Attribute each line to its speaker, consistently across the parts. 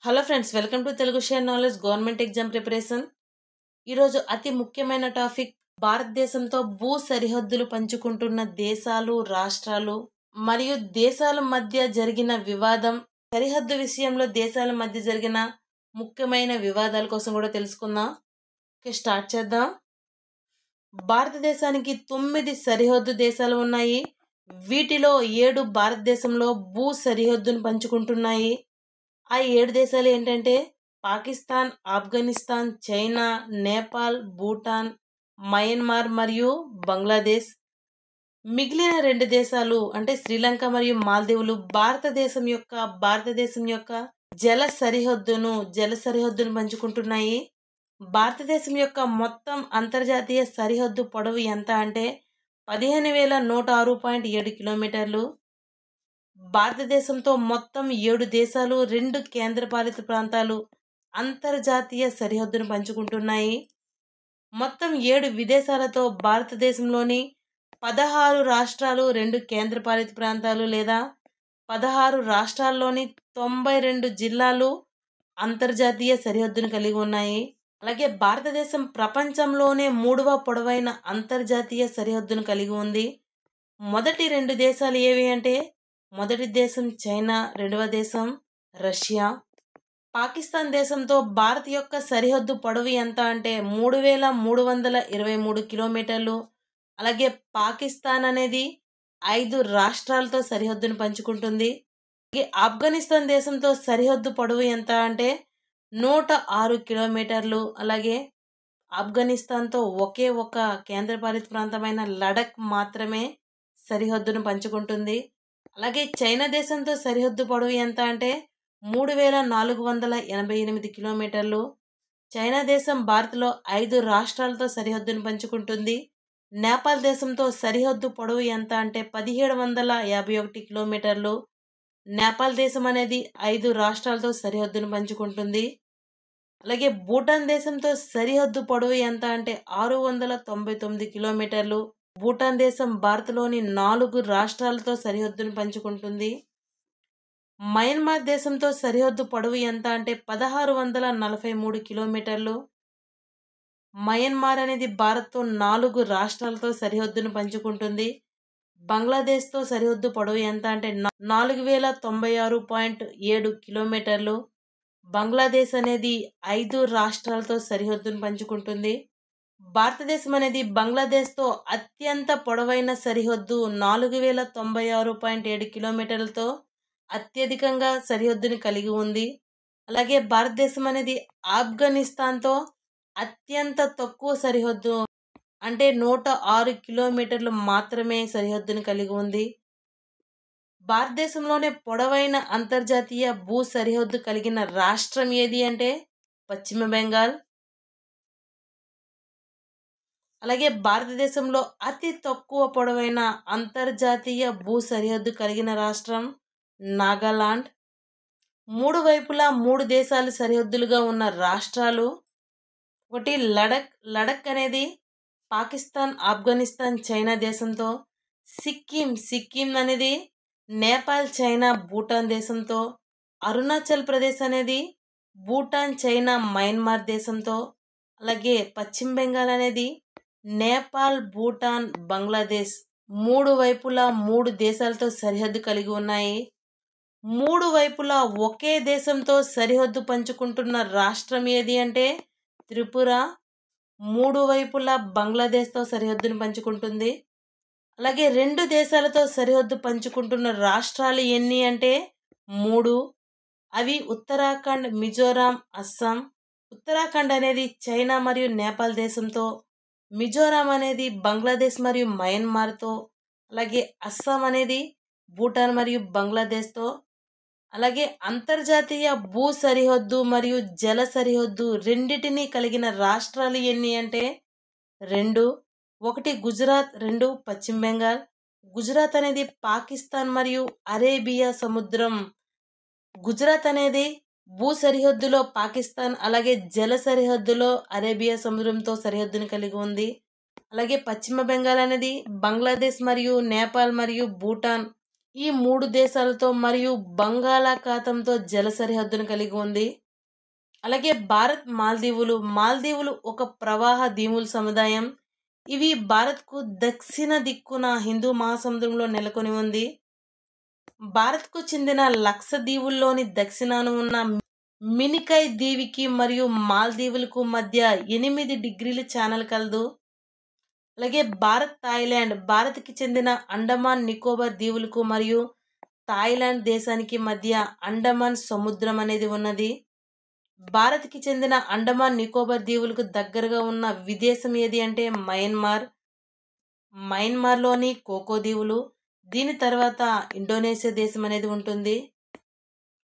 Speaker 1: Hello friends, welcome to Telugu share knowledge government exam preparation. ఈరోజు అతి ముఖ్యమైన టాపిక్ భారతదేశంతో భూ సరిహద్దులు పంచుకుంటున్న దేశాలు, రాష్ట్రాలు మరియు దేశాల మధ్య జరిగిన వివాదం, సరిహద్దు విషయంలో దేశాల మధ్య జరిగిన ముఖ్యమైన వివాదాల కోసం కూడా తెలుసుకుందాం. ఓకే, స్టార్ట్ చేద్దాం. భారతదేశానికి 9 సరిహద్దు దేశాలు ఉన్నాయి. వీటిలో 7 భారతదేశంలో భూ సరిహద్దును పంచుకుంటున్నాయి. ఆ 7 దేశాలు ఏంటంటే పాకిస్తాన్, ఆఫ్ఘనిస్తాన్, చైనా, నేపాల్, భూటాన్, మయన్మార్ మరియు బంగ్లాదేశ్. మిగిలిన 2 దేశాలు అంటే శ్రీలంక మరియు మాల్దీవులు భారతదేశం యొక్క జల సరిహద్దును పంచుకుంటున్నాయి. భారతదేశం యొక్క మొత్తం అంతర్జాతీయ సరిహద్దు పొడవు ఎంత అంటే 15,106.7 కిలోమీటర్లు. భారతదేశంతో మొత్తం 7 దేశాలు, 2 కేంద్రపాలిత ప్రాంతాలు అంతర్జాతీయ సరిహద్దును పంచుకుంటున్నాయి. మొత్తం 7 విదేశాలతో భారతదేశంలోని 16 రాష్ట్రాలు, 2 కేంద్రపాలిత ప్రాంతాలు లేదా 16 రాష్ట్రాల్లోని 92 జిల్లాలు అంతర్జాతీయ సరిహద్దును కలిగి ఉన్నాయి. అలాగే భారతదేశం ప్రపంచంలోనే 3వ పొడవైన అంతర్జాతీయ సరిహద్దును కలిగి ఉంది. మొదటి 2 దేశాలు ఏవి అంటే మొదటి దేశం చైనా, రెండవ దేశం రష్యా. పాకిస్తాన్ దేశంతో భారత్ యొక్క సరిహద్దు పొడవు ఎంత అంటే 3,323 కిలోమీటర్లు. అలాగే పాకిస్తాన్ అనేది 5 రాష్ట్రాలతో సరిహద్దును పంచుకుంటుంది. అలాగే ఆఫ్ఘనిస్తాన్ దేశంతో సరిహద్దు పొడవు ఎంత అంటే 106 కిలోమీటర్లు. అలాగే ఆఫ్ఘనిస్తాన్తో ఒకే ఒక కేంద్రపాలిత ప్రాంతమైన లడఖ్ మాత్రమే సరిహద్దును పంచుకుంటుంది. అలాగే చైనా దేశంతో సరిహద్దు పొడవు ఎంత అంటే 3,488 కిలోమీటర్లు. చైనా దేశం భారత్లో 5 రాష్ట్రాలతో సరిహద్దును పంచుకుంటుంది. నేపాల్ దేశంతో సరిహద్దు పొడవు ఎంత అంటే 1,751 కిలోమీటర్లు. నేపాల్ దేశం అనేది 5 రాష్ట్రాలతో సరిహద్దును పంచుకుంటుంది. అలాగే భూటాన్ దేశంతో సరిహద్దు పొడవు ఎంత అంటే 699 కిలోమీటర్లు. భూటాన్ దేశం భారత్లోని 4 రాష్ట్రాలతో సరిహద్దును పంచుకుంటుంది. మయన్మార్ దేశంతో సరిహద్దు పొడవు ఎంత అంటే 1,643 కిలోమీటర్లు. మయన్మార్ అనేది భారత్తో 4 రాష్ట్రాలతో సరిహద్దును పంచుకుంటుంది. బంగ్లాదేశ్తో సరిహద్దు పొడవు ఎంత అంటే 4,096.7 కిలోమీటర్లు. బంగ్లాదేశ్ అనేది 5 రాష్ట్రాలతో సరిహద్దును పంచుకుంటుంది. భారతదేశం అనేది బంగ్లాదేశ్తో అత్యంత పొడవైన సరిహద్దు 4,096.7 కిలోమీటర్లతో అత్యధికంగా సరిహద్దుని కలిగి ఉంది. అలాగే భారతదేశం అనేది ఆఫ్ఘనిస్తాన్తో అత్యంత తక్కువ సరిహద్దు అంటే 106 కిలోమీటర్లు మాత్రమే సరిహద్దుని కలిగి ఉంది. భారతదేశంలోనే పొడవైన అంతర్జాతీయ భూ సరిహద్దు కలిగిన రాష్ట్రం ఏది అంటే పశ్చిమ బెంగాల్. అలాగే భారతదేశంలో అతి తక్కువ పొడవైన అంతర్జాతీయ భూ సరిహద్దు కలిగిన రాష్ట్రం నాగాలాండ్. 3 వైపులా 3 దేశాలు సరిహద్దులుగా ఉన్న రాష్ట్రాలు ఒకటి లడఖ్. లడఖ్ అనేది పాకిస్తాన్, ఆఫ్ఘనిస్తాన్, చైనా దేశంతో. సిక్కిం అనేది నేపాల్, చైనా, భూటాన్ దేశంతో. అరుణాచల్ ప్రదేశ్ అనేది భూటాన్, చైనా, మయన్మార్ దేశంతో. అలాగే పశ్చిమ బెంగాల్ అనేది నేపాల్, భూటాన్, బంగ్లాదేశ్ 3 వైపులా 3 దేశాలతో సరిహద్దు కలిగి ఉన్నాయి. 3 వైపులా ఒకే దేశంతో సరిహద్దు పంచుకుంటున్న రాష్ట్రం ఏది అంటే త్రిపుర. 3 వైపులా బంగ్లాదేశ్తో సరిహద్దును పంచుకుంటుంది. అలాగే 2 దేశాలతో సరిహద్దు పంచుకుంటున్న రాష్ట్రాలు ఎన్ని అంటే 3. అవి ఉత్తరాఖండ్, మిజోరాం, అస్సాం. ఉత్తరాఖండ్ అనేది చైనా మరియు నేపాల్ దేశంతో. మిజోరాం అనేది బంగ్లాదేశ్ మరియు మయన్మార్తో. అలాగే అస్సాం అనేది భూటాన్ మరియు బంగ్లాదేశ్తో. అలాగే అంతర్జాతీయ భూ సరిహద్దు మరియు జల సరిహద్దు రెండిటినీ కలిగిన రాష్ట్రాలు ఎన్ని అంటే 2. 1 గుజరాత్, 2 పశ్చిమ బెంగాల్. గుజరాత్ అనేది పాకిస్తాన్ మరియు అరేబియా సముద్రం. గుజరాత్ అనేది భూ సరిహద్దులో పాకిస్తాన్, అలాగే జల సరిహద్దులో అరేబియా సముద్రంతో సరిహద్దును కలిగి ఉంది. అలాగే పశ్చిమ బెంగాల్ అనేది బంగ్లాదేశ్ మరియు నేపాల్ మరియు భూటాన్ ఈ 3 దేశాలతో మరియు బంగాళాఖాతంతో జల సరిహద్దును కలిగి ఉంది. అలాగే భారత్ మాల్దీవులు ఒక ప్రవాహ దీవుల సముదాయం. ఇవి భారత్కు దక్షిణ దిక్కున హిందూ మహాసముద్రంలో నెలకొని ఉంది. భారత్కు చెందిన లక్షద్వీపుల్లోని దక్షిణాన ఉన్న మినికై దీవికి మరియు మాల్దీవులకు మధ్య 8 డిగ్రీల ఛానల్ కలదు. అలాగే భారత్కి చెందిన అండమాన్ నికోబార్ దీవులకు మరియు థాయిలాండ్ దేశానికి మధ్య అండమాన్ సముద్రం అనేది ఉన్నది. భారత్కి చెందిన అండమాన్ నికోబార్ దీవులకు దగ్గరగా ఉన్న విదేశం ఏది అంటే మయన్మార్లోని కోకో దీవులు. దీని తర్వాత ఇండోనేషియా దేశం అనేది ఉంటుంది.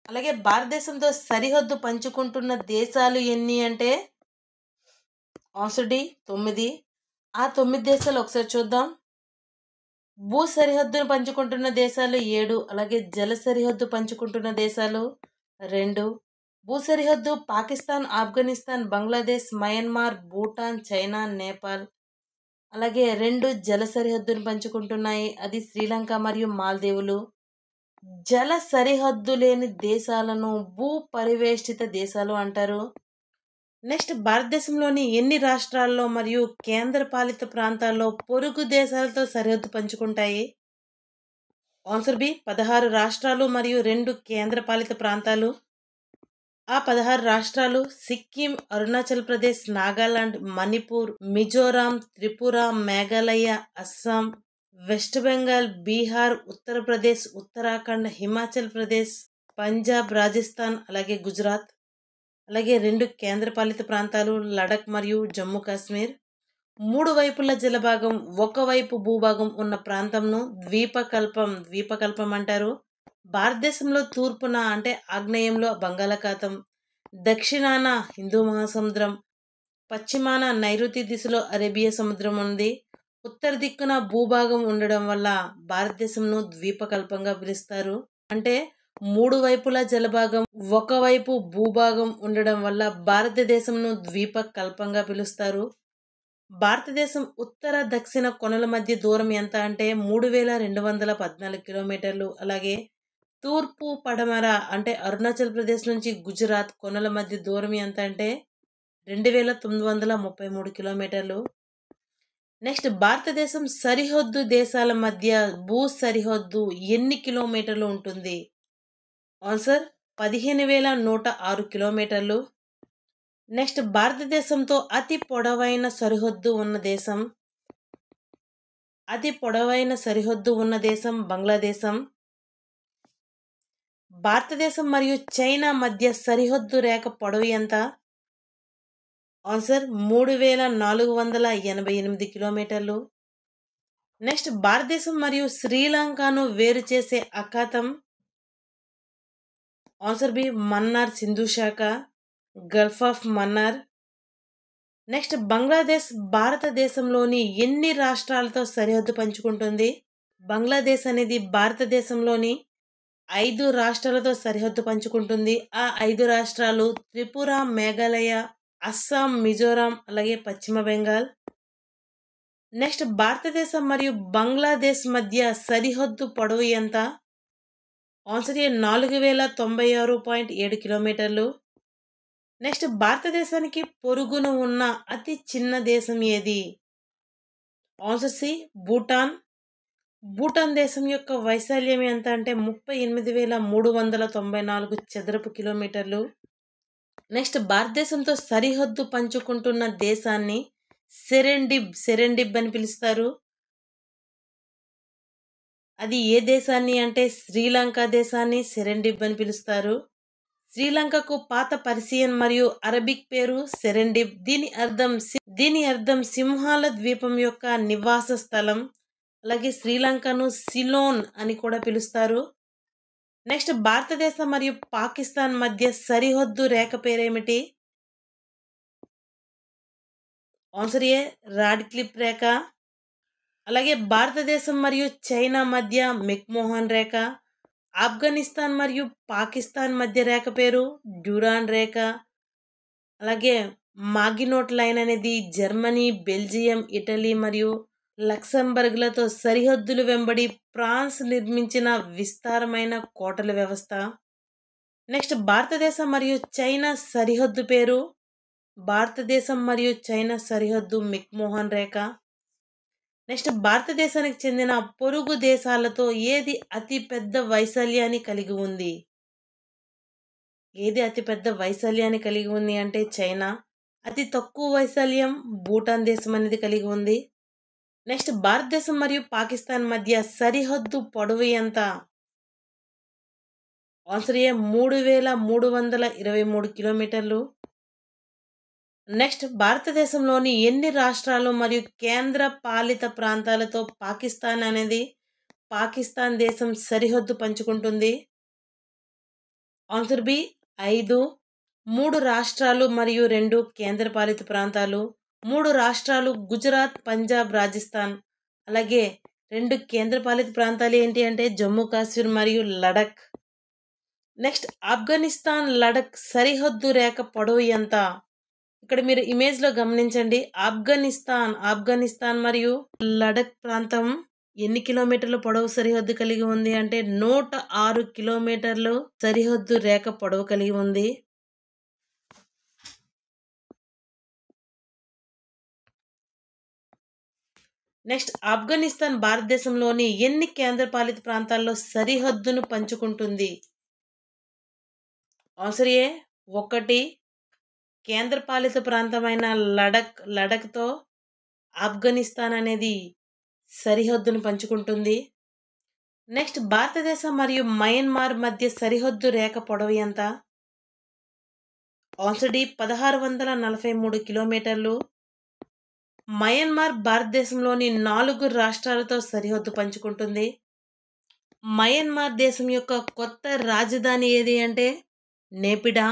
Speaker 1: అలాగే భారతదేశంతో సరిహద్దు పంచుకుంటున్న దేశాలు ఎన్ని అంటే ఆన్సర్ డి 9. ఆ 9 దేశాలు ఒకసారి చూద్దాం. భూ సరిహద్దును పంచుకుంటున్న దేశాలు 7. అలాగే జల సరిహద్దు పంచుకుంటున్న దేశాలు 2. భూ సరిహద్దు పాకిస్తాన్, ఆఫ్ఘనిస్తాన్, బంగ్లాదేశ్, మయన్మార్, భూటాన్, చైనా, నేపాల్. అలాగే 2 జల సరిహద్దును పంచుకుంటున్నాయి, అది శ్రీలంక మరియు మాల్దీవులు. జల సరిహద్దు లేని దేశాలను భూ పరివేష్టిత దేశాలు అంటారు. నెక్స్ట్, భారతదేశంలోని ఎన్ని రాష్ట్రాల్లో మరియు కేంద్రపాలిత ప్రాంతాల్లో పొరుగు దేశాలతో సరిహద్దు పంచుకుంటాయి? ఆన్సర్ బి 16 రాష్ట్రాలు మరియు 2 కేంద్రపాలిత ప్రాంతాలు. ఆ 16 రాష్ట్రాలు సిక్కిం, అరుణాచల్ ప్రదేశ్, నాగాలాండ్, మణిపూర్, మిజోరాం, త్రిపుర, మేఘాలయ, అస్సాం, వెస్ట్ బెంగాల్, బీహార్, ఉత్తరప్రదేశ్, ఉత్తరాఖండ్, హిమాచల్ ప్రదేశ్, పంజాబ్, రాజస్థాన్, అలాగే గుజరాత్. అలాగే 2 కేంద్రపాలిత ప్రాంతాలు లడఖ్ మరియు జమ్మూ కాశ్మీర్. 3 వైపుల జలభాగం, ఒకవైపు భూభాగం ఉన్న ప్రాంతంను ద్వీపకల్పం అంటారు. భారతదేశంలో తూర్పున అంటే ఆగ్నేయంలో బంగాళాఖాతం, దక్షిణాన హిందూ మహాసముద్రం, పశ్చిమాన నైరుతి దిశలో అరేబియా సముద్రం ఉంది. ఉత్తర దిక్కున భూభాగం ఉండడం వల్ల భారతదేశంను ద్వీపకల్పంగా పిలుస్తారు. అంటే 3 వైపుల జలభాగం, ఒకవైపు భూభాగం ఉండడం వల్ల భారతదేశంను ద్వీపకల్పంగా పిలుస్తారు. భారతదేశం ఉత్తర దక్షిణ కొనల మధ్య దూరం ఎంత అంటే 3214 కిలోమీటర్లు. అలాగే తూర్పు పడమర అంటే అరుణాచల్ ప్రదేశ్ నుంచి గుజరాత్ కొనల మధ్య దూరం ఎంత అంటే 2933 కిలోమీటర్లు. నెక్స్ట్, భారతదేశం సరిహద్దు దేశాల మధ్య భూ సరిహద్దు ఎన్ని కిలోమీటర్లు ఉంటుంది? ఆన్సర్ 15,106 కిలోమీటర్లు. నెక్స్ట్, భారతదేశంతో అతి పొడవైన సరిహద్దు ఉన్న దేశం బంగ్లాదేశం. భారతదేశం మరియు చైనా మధ్య సరిహద్దు రేఖ పొడవు ఎంత? ఆన్సర్ 3,488 కిలోమీటర్లు. నెక్స్ట్, భారతదేశం మరియు శ్రీలంకను వేరు చేసే అఖాతం. ఆన్సర్ బి మన్నార్ సింధు శాఖ, Gulf of Mannar. Next, Bangladesh భారతదేశంలోని ఎన్ని రాష్ట్రాలతో సరిహద్దు పంచుకుంటుంది? బంగ్లాదేశ్ అనేది భారతదేశంలోని 5 రాష్ట్రాలతో సరిహద్దు పంచుకుంటుంది. ఆ 5 రాష్ట్రాలు త్రిపుర, మేఘాలయ, అస్సాం, మిజోరాం, అలాగే పశ్చిమ బెంగాల్. నెక్స్ట్, భారతదేశం మరియు బంగ్లాదేశ్ మధ్య సరిహద్దు పొడవు ఎంత? ఆన్సర్ ఏ 4,096.7 కిలోమీటర్లు. నెక్స్ట్, భారతదేశానికి పొరుగున ఉన్న అతి చిన్న దేశం ఏది? Answer C Bhutan. భూటాన్ దేశం యొక్క వైశాల్యం ఎంత అంటే 38,394 చదరపు కిలోమీటర్లు. నెక్స్ట్, భారతదేశంతో సరిహద్దు పంచుకుంటున్న దేశాన్ని సెరెండిబ్ అని పిలుస్తారు. అది ఏ దేశాన్ని అంటే శ్రీలంక దేశాన్ని సెరెండిబ్ అని పిలుస్తారు. శ్రీలంకకు పాత పర్షియన్ మరియు అరబిక్ పేరు సెరెండిబ్. దీని అర్థం సింహాల ద్వీపం యొక్క నివాస స్థలం. అలాగే శ్రీలంకను సిలోన్ అని కూడా పిలుస్తారు. నెక్స్ట్, భారతదేశం మరియు పాకిస్తాన్ మధ్య సరిహద్దు రేఖ పేరేమిటి? ఆన్సర్ ఏ రాడ్క్లిఫ్ రేఖ. అలాగే భారతదేశం మరియు చైనా మధ్య మెక్మోహన్ రేఖ. ఆఫ్ఘనిస్తాన్ మరియు పాకిస్తాన్ మధ్య రేఖ పేరు డ్యూరాన్ రేఖ. అలాగే మాగినోట్ లైన్ అనేది జర్మనీ, బెల్జియం, ఇటలీ మరియు లక్సెంబర్గ్లతో సరిహద్దులు వెంబడి ఫ్రాన్స్ నిర్మించిన విస్తారమైన కోటల వ్యవస్థ. నెక్స్ట్ భారతదేశం మరియు చైనా సరిహద్దు పేరు. భారతదేశం మరియు చైనా సరిహద్దు మెక్మోహన్ రేఖ. నెక్స్ట్ భారతదేశానికి చెందిన పొరుగు దేశాలతో ఏది అతి పెద్ద వైశాల్యాన్ని కలిగి ఉంది? ఏది అతి పెద్ద వైశాల్యాన్ని కలిగి ఉంది అంటే చైనా. అతి తక్కువ వైశాల్యం భూటాన్ దేశం అనేది కలిగి ఉంది. నెక్స్ట్ భారతదేశం మరియు పాకిస్తాన్ మధ్య సరిహద్దు పొడవు ఎంత? ఆన్సర్ ఏ 3323 కిలోమీటర్లు. నెక్స్ట్ భారతదేశంలోని ఎన్ని రాష్ట్రాలు మరియు కేంద్ర పాలిత ప్రాంతాలతో పాకిస్తాన్ దేశం సరిహద్దు పంచుకుంటుంది? Answer B 5. 3 రాష్ట్రాలు మరియు 2 కేంద్రపాలిత ప్రాంతాలు. 3 రాష్ట్రాలు గుజరాత్, పంజాబ్, రాజస్థాన్. అలాగే 2 కేంద్రపాలిత ప్రాంతాలు ఏంటి అంటే జమ్మూ కాశ్మీర్ మరియు లడఖ్. నెక్స్ట్ ఆఫ్ఘనిస్తాన్ లడఖ్ సరిహద్దు రేఖ పొడవు ఎంత? ఇక్కడ మీరు ఇమేజ్లో గమనించండి. ఆఫ్ఘనిస్తాన్ మరియు లడఖ్ ప్రాంతం ఎన్ని కిలోమీటర్ల పొడవు సరిహద్దు కలిగి ఉంది అంటే 106 కిలోమీటర్లు సరిహద్దు రేఖ పొడవు కలిగి ఉంది. నెక్స్ట్ ఆఫ్ఘనిస్తాన్ భారతదేశంలోని ఎన్ని కేంద్రపాలిత ప్రాంతాల్లో సరిహద్దును పంచుకుంటుంది? ఆన్సర్ ఏ 1. కేంద్రపాలిత ప్రాంతమైన లడఖ్తో ఆఫ్ఘనిస్తాన్ అనేది సరిహద్దును పంచుకుంటుంది. నెక్స్ట్ భారతదేశం మరియు మయన్మార్ మధ్య సరిహద్దు రేఖ పొడవు ఎంత? ఆన్సర్ డి 1643 కిలోమీటర్లు. మయన్మార్ భారతదేశంలోని 4 రాష్ట్రాలతో సరిహద్దు పంచుకుంటుంది. మయన్మార్ దేశం యొక్క కొత్త రాజధాని ఏది అంటే నేపిడా.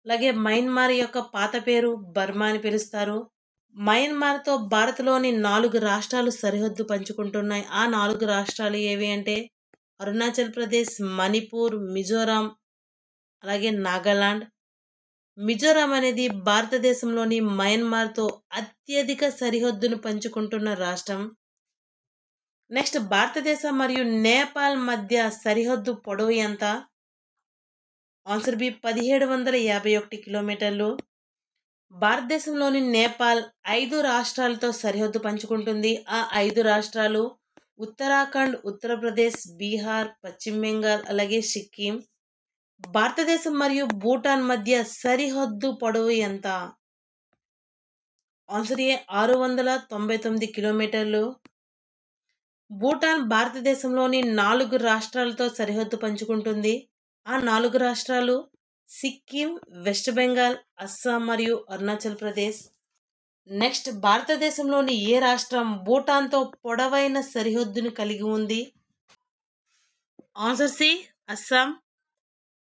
Speaker 1: అలాగే మయన్మార్ యొక్క పాత పేరు బర్మా అని పిలుస్తారు. మయన్మార్తో భారత్లోని 4 రాష్ట్రాలు సరిహద్దు పంచుకుంటున్నాయి. ఆ 4 రాష్ట్రాలు ఏవి అంటే అరుణాచల్ ప్రదేశ్, మణిపూర్, మిజోరాం, అలాగే నాగాలాండ్. మిజోరాం అనేది భారతదేశంలోని మయన్మార్తో అత్యధిక సరిహద్దును పంచుకుంటున్న రాష్ట్రం. నెక్స్ట్ భారతదేశం మరియు నేపాల్ మధ్య సరిహద్దు పొడవు ఎంత? ఆన్సర్ బి 1751 కిలోమీటర్లు. భారతదేశంలోని నేపాల్ 5 రాష్ట్రాలతో సరిహద్దు పంచుకుంటుంది. ఆ 5 రాష్ట్రాలు ఉత్తరాఖండ్, ఉత్తరప్రదేశ్, బీహార్, పశ్చిమ బెంగాల్, అలాగే సిక్కిం. భారతదేశం మరియు భూటాన్ మధ్య సరిహద్దు పొడవు ఎంత? ఆన్సర్ ఏ 699 కిలోమీటర్లు. భూటాన్ భారతదేశంలోని 4 రాష్ట్రాలతో సరిహద్దు పంచుకుంటుంది. ఆ 4 రాష్ట్రాలు సిక్కిం, వెస్ట్ బెంగాల్, అస్సాం మరియు అరుణాచల్ ప్రదేశ్. నెక్స్ట్ భారతదేశంలోని ఏ రాష్ట్రం భూటాన్తో పొడవైన సరిహద్దును కలిగి ఉంది? Answer C Assam.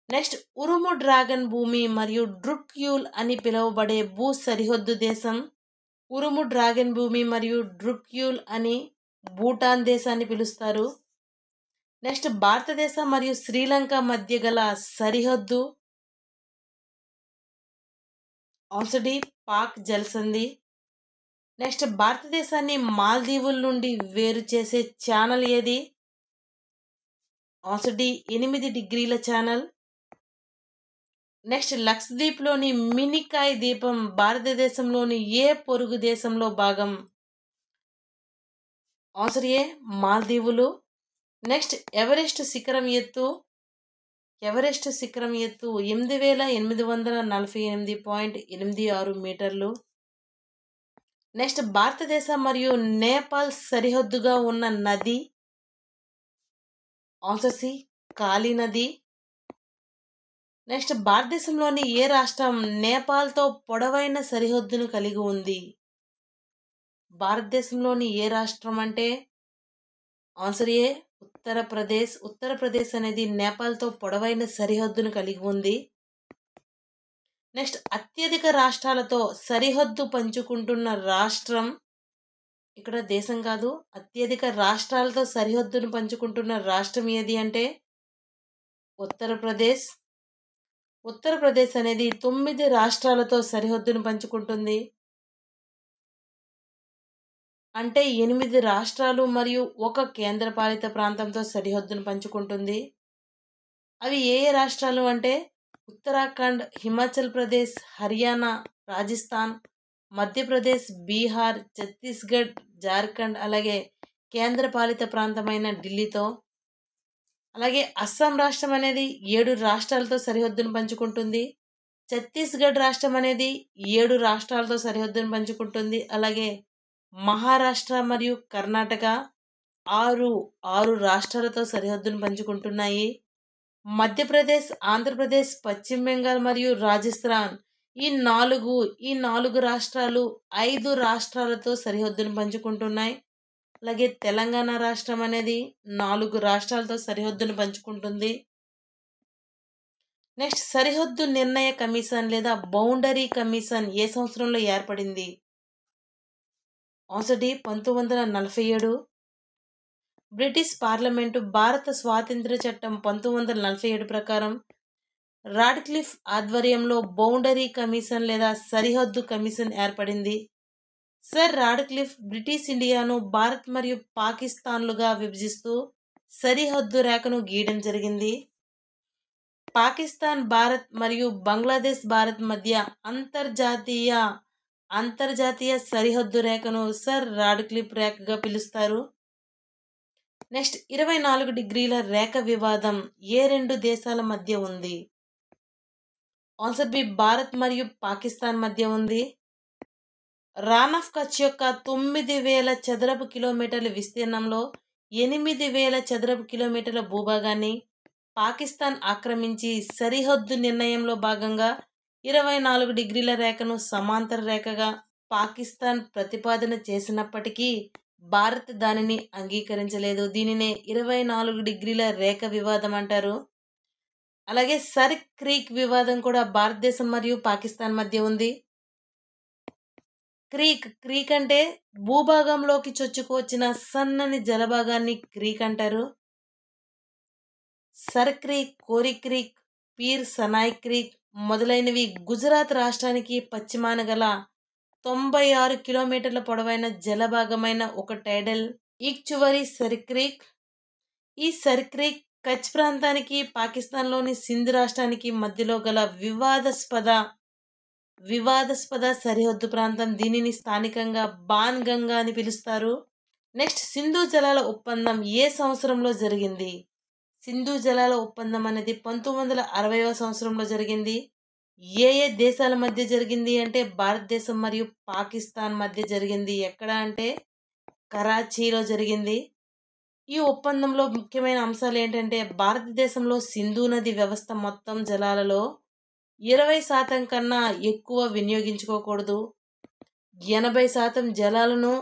Speaker 1: నెక్స్ట్ ఉరుము డ్రాగన్ భూమి మరియు డ్రుక్యూల్ అని పిలువబడే భూ సరిహద్దు దేశం. ఉరుము డ్రాగన్ భూమి మరియు డ్రుక్యూల్ అని భూటాన్ దేశాన్ని పిలుస్తారు. నెక్స్ట్ భారతదేశం మరియు శ్రీలంక మధ్య గల సరిహద్దు. ఆన్సర్ డి పాక్ జలసంధి. నెక్స్ట్ భారతదేశాన్ని మాల్దీవుల నుండి వేరు చేసే ఛానల్ ఏది? ఆన్సర్ డి 8 డిగ్రీల ఛానల్. నెక్స్ట్ లక్షద్వీప్లోని మినికాయ్ ద్వీపం భారతదేశంలోని ఏ పొరుగు దేశంలో భాగం? ఆన్సర్ ఏ మాల్దీవులు. నెక్స్ట్ ఎవరెస్ట్ శిఖరం ఎత్తు 8848.86 మీటర్లు. నెక్స్ట్ భారతదేశం మరియు నేపాల్ సరిహద్దుగా ఉన్న నది. ఆన్సర్ సి కాళీ నది. నెక్స్ట్ భారతదేశంలోని ఏ రాష్ట్రం నేపాల్తో పొడవైన సరిహద్దును కలిగి ఉంది? భారతదేశంలోని ఏ రాష్ట్రం అంటే ఆన్సర్ ఏ ఉత్తరప్రదేశ్. ఉత్తరప్రదేశ్ అనేది నేపాల్తో పొడవైన సరిహద్దును కలిగి ఉంది. నెక్స్ట్ అత్యధిక రాష్ట్రాలతో సరిహద్దు పంచుకుంటున్న రాష్ట్రం. ఇక్కడ దేశం కాదు, అత్యధిక రాష్ట్రాలతో సరిహద్దును పంచుకుంటున్న రాష్ట్రం ఏది అంటే ఉత్తరప్రదేశ్. ఉత్తరప్రదేశ్ అనేది 9 రాష్ట్రాలతో సరిహద్దును పంచుకుంటుంది. అంటే 8 రాష్ట్రాలు మరియు ఒక కేంద్రపాలిత ప్రాంతంతో సరిహద్దును పంచుకుంటుంది. అవి ఏ ఏ రాష్ట్రాలు అంటే ఉత్తరాఖండ్, హిమాచల్ ప్రదేశ్, హర్యానా, రాజస్థాన్, మధ్యప్రదేశ్, బీహార్, ఛత్తీస్గఢ్, జార్ఖండ్, అలాగే కేంద్రపాలిత ప్రాంతమైన ఢిల్లీతో. అలాగే అస్సాం రాష్ట్రం అనేది 7 రాష్ట్రాలతో సరిహద్దును పంచుకుంటుంది. ఛత్తీస్గఢ్ రాష్ట్రం అనేది 7 రాష్ట్రాలతో సరిహద్దును పంచుకుంటుంది. అలాగే మహారాష్ట్ర మరియు కర్ణాటక 6 రాష్ట్రాలతో సరిహద్దును పంచుకుంటున్నాయి. మధ్యప్రదేశ్, ఆంధ్రప్రదేశ్, పశ్చిమ బెంగాల్ మరియు రాజస్థాన్ ఈ నాలుగు రాష్ట్రాలు 5 రాష్ట్రాలతో సరిహద్దును పంచుకుంటున్నాయి. అలాగే తెలంగాణ రాష్ట్రం అనేది 4 రాష్ట్రాలతో సరిహద్దును పంచుకుంటుంది. నెక్స్ట్, సరిహద్దు నిర్ణయ కమిషన్ లేదా బౌండరీ కమిషన్ ఏ సంవత్సరంలో ఏర్పడింది? Answer D 1947. బ్రిటిష్ పార్లమెంటు భారత స్వాతంత్ర్య చట్టం 1947 ప్రకారం రాడ్క్లిఫ్ ఆధ్వర్యంలో బౌండరీ కమిషన్ లేదా సరిహద్దు కమిషన్ ఏర్పడింది. సర్ రాడ్క్లిఫ్ బ్రిటిష్ ఇండియాను భారత్ మరియు పాకిస్తాన్లుగా విభజిస్తూ సరిహద్దు రేఖను గీయడం జరిగింది. పాకిస్తాన్ భారత్ మరియు బంగ్లాదేశ్ భారత్ మధ్య అంతర్జాతీయ సరిహద్దు రేఖను సర్ రాడ్క్లిఫ్ రేఖగా పిలుస్తారు. నెక్స్ట్, 24 డిగ్రీల రేఖ వివాదం ఏ 2 దేశాల మధ్య ఉంది? ఆన్సర్ బి భారత్ మరియు పాకిస్తాన్ మధ్య ఉంది. రాన్ ఆఫ్ కచ్ యొక్క 9,000 చదరపు కిలోమీటర్ల విస్తీర్ణంలో 8,000 చదరపు కిలోమీటర్ల భూభాగాన్ని పాకిస్తాన్ ఆక్రమించి సరిహద్దు నిర్ణయంలో భాగంగా 24 డిగ్రీల రేఖను సమాంతర రేఖగా పాకిస్తాన్ ప్రతిపాదన చేసినప్పటికీ భారత్ దానిని అంగీకరించలేదు. దీనినే 24 డిగ్రీల రేఖ వివాదం అంటారు. అలాగే సర్ క్రీక్ వివాదం కూడా భారతదేశం మరియు పాకిస్తాన్ మధ్య ఉంది. క్రీక్ అంటే భూభాగంలోకి చొచ్చుకువచ్చిన సన్నని జలభాగాన్ని క్రీక్ అంటారు. సర్ క్రీక్, కోరి క్రీక్, పీర్ సనాయ్ క్రీక్ మొదలైనవి గుజరాత్ రాష్ట్రానికి పశ్చిమాన గల 96 కిలోమీటర్ల పొడవైన జలభాగమైన ఒక టైడల్ ఈక్చువరీ సర్ క్రీక్. ఈ సర్ క్రీక్ కచ్ ప్రాంతానికి పాకిస్తాన్లోని సింధ్ రాష్ట్రానికి మధ్యలో గల వివాదాస్పద సరిహద్దు ప్రాంతం. దీనిని స్థానికంగా బాన్ గంగా అని పిలుస్తారు. నెక్స్ట్, సింధు జలాల ఒప్పందం ఏ సంవత్సరంలో జరిగింది? సింధు జలాల ఒప్పందం అనేది 1960వ సంవత్సరంలో జరిగింది. ఏ ఏ దేశాల మధ్య జరిగింది అంటే భారతదేశం మరియు పాకిస్తాన్ మధ్య జరిగింది. ఎక్కడ అంటే కరాచీలో జరిగింది. ఈ ఒప్పందంలో ముఖ్యమైన అంశాలు ఏంటంటే భారతదేశంలో సింధు నది వ్యవస్థ మొత్తం జలాలలో 20% కన్నా ఎక్కువ వినియోగించుకోకూడదు. 80% జలాలను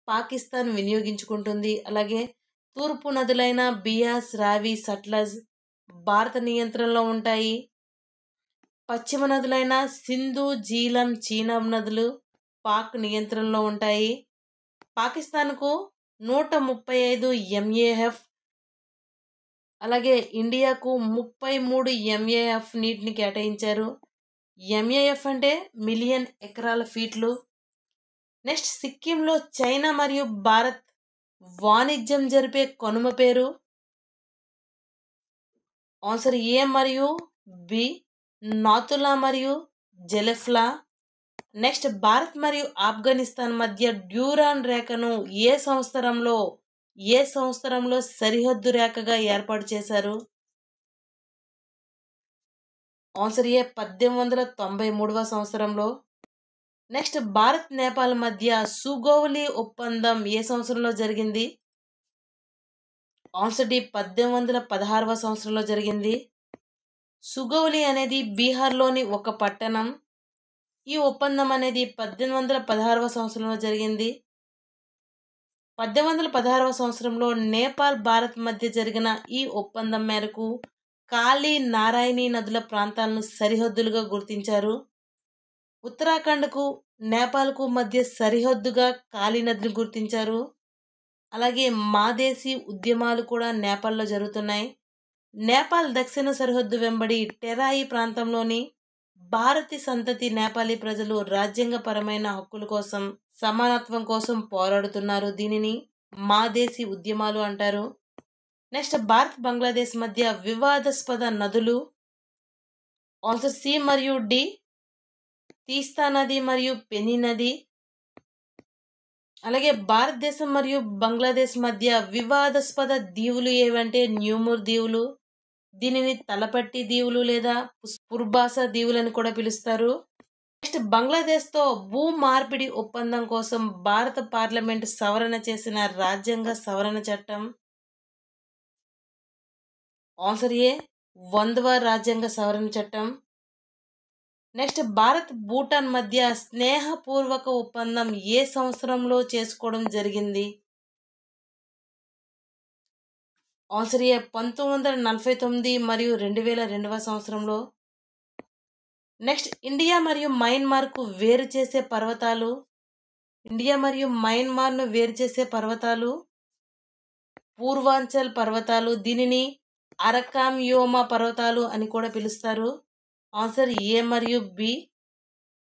Speaker 1: పాకిస్తాన్ వినియోగించుకుంటుంది. అలాగే తూర్పు నదులైన బియాస్, రావి, సట్లజ్ భారత నియంత్రణలో ఉంటాయి. పశ్చిమ నదులైన సింధు, జీలం, చీనాబ్ నదులు పాక్ నియంత్రణలో ఉంటాయి. పాకిస్తాన్కు 135 MAF, అలాగే ఇండియాకు 33 MAF నీటిని కేటాయించారు. MAF అంటే మిలియన్ ఎకరాల ఫీట్లు. నెక్స్ట్, సిక్కింలో చైనా మరియు భారత్ వాణిజ్యం జరిపే కనుమ పేరు? ఆన్సర్ ఏ మరియు బి నాతులా మరియు జెలెఫ్లా. నెక్స్ట్, భారత్ మరియు ఆఫ్ఘనిస్తాన్ మధ్య డ్యూరాన్ రేఖను ఏ సంవత్సరంలో సరిహద్దు రేఖగా ఏర్పాటు చేశారు? ఆన్సర్ ఏ 1893వ సంవత్సరంలో. నెక్స్ట్, భారత్ నేపాల్ మధ్య సుగౌలి ఒప్పందం ఏ సంవత్సరంలో జరిగింది? ఆన్సర్ డి 1816వ సంవత్సరంలో జరిగింది. సుగౌలి అనేది బీహార్లోని ఒక పట్టణం. ఈ ఒప్పందం అనేది 1816వ సంవత్సరంలో జరిగింది. 1816వ సంవత్సరంలో నేపాల్ భారత్ మధ్య జరిగిన ఈ ఒప్పందం మేరకు కాళీ, నారాయణి నదుల ప్రాంతాలను సరిహద్దులుగా గుర్తించారు. ఉత్తరాఖండ్కు నేపాల్కు మధ్య సరిహద్దుగా కాళీ నదిని గుర్తించారు. అలాగే మాదేశీ ఉద్యమాలు కూడా నేపాల్లో జరుగుతున్నాయి. నేపాల్ దక్షిణ సరిహద్దు వెంబడి టెరాయి ప్రాంతంలోని భారతీ సంతతి నేపాలీ ప్రజలు రాజ్యాంగపరమైన హక్కుల కోసం సమానత్వం కోసం పోరాడుతున్నారు. దీనిని మాదేశీ ఉద్యమాలు అంటారు. నెక్స్ట్ భారత్ బంగ్లాదేశ్ మధ్య వివాదాస్పద నదులు. ఆన్సర్ సి మరియు డి. తీస్తా నది మరియు పెని నది. అలాగే భారతదేశం మరియు బంగ్లాదేశ్ మధ్య వివాదాస్పద దీవులు ఏవంటే న్యూమూర్ దీవులు. దీనిని తలపట్టి దీవులు లేదా పుర్బాస దీవులు అని కూడా పిలుస్తారు. నెక్స్ట్ బంగ్లాదేశ్తో భూ మార్పిడి ఒప్పందం కోసం భారత పార్లమెంటు సవరణ చేసిన రాజ్యాంగ సవరణ చట్టం. ఆన్సర్ ఏ 100వ రాజ్యాంగ సవరణ చట్టం. నెక్స్ట్ భారత్ భూటాన్ మధ్య స్నేహపూర్వక ఒప్పందం ఏ సంవత్సరంలో చేసుకోవడం జరిగింది? ఆన్సర్ ఏ 1949 మరియు 2002వ సంవత్సరంలో. నెక్స్ట్ ఇండియా మరియు మయన్మార్కు వేరు చేసే పర్వతాలు. ఇండియా మరియు మయన్మార్ను వేరు చేసే పర్వతాలు పూర్వాంచల్ పర్వతాలు. దీనిని అరకామ్ యోమా పర్వతాలు అని కూడా పిలుస్తారు. ఆన్సర్ ఏ మరియు బి.